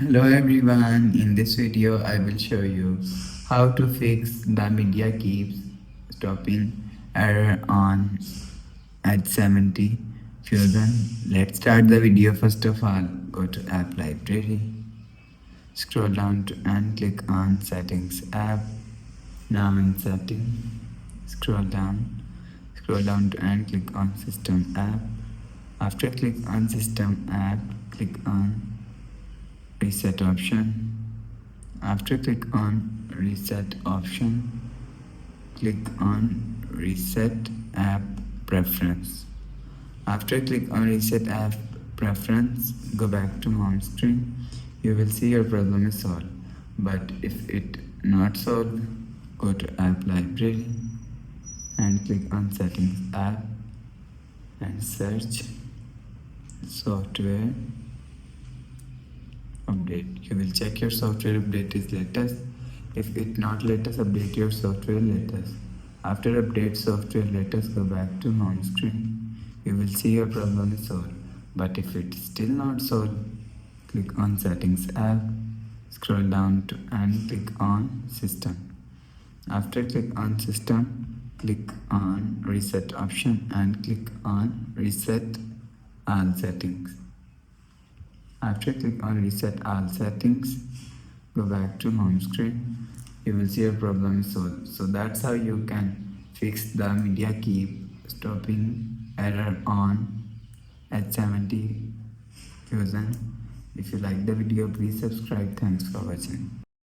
Hello everyone, in this video I will show you how to fix the media keeps stopping error on H70 Fusion. Let's start the video. First of all, go to app library, scroll down to and click on settings app. Now in setting, scroll down to and click on system app. After click on system app, click on reset option. After click on reset option, click on reset app preference. After click on reset app preference, go back to home screen. You will see your problem is solved. But if it not solved, go to app library and click on settings app and search software update. You will check your software update is latest. If it not latest, update your software latest. After update software latest, go back to home screen. You will see your problem is solved. But if it is still not solved, click on settings app, scroll down to and click on system. After click on system, click on reset option and click on reset all settings. After click on reset all settings, go back to home screen. You will see your problem is solved. So that's how you can fix the media keep stopping error on H70 Fusion. If you like the video, please subscribe. Thanks for watching.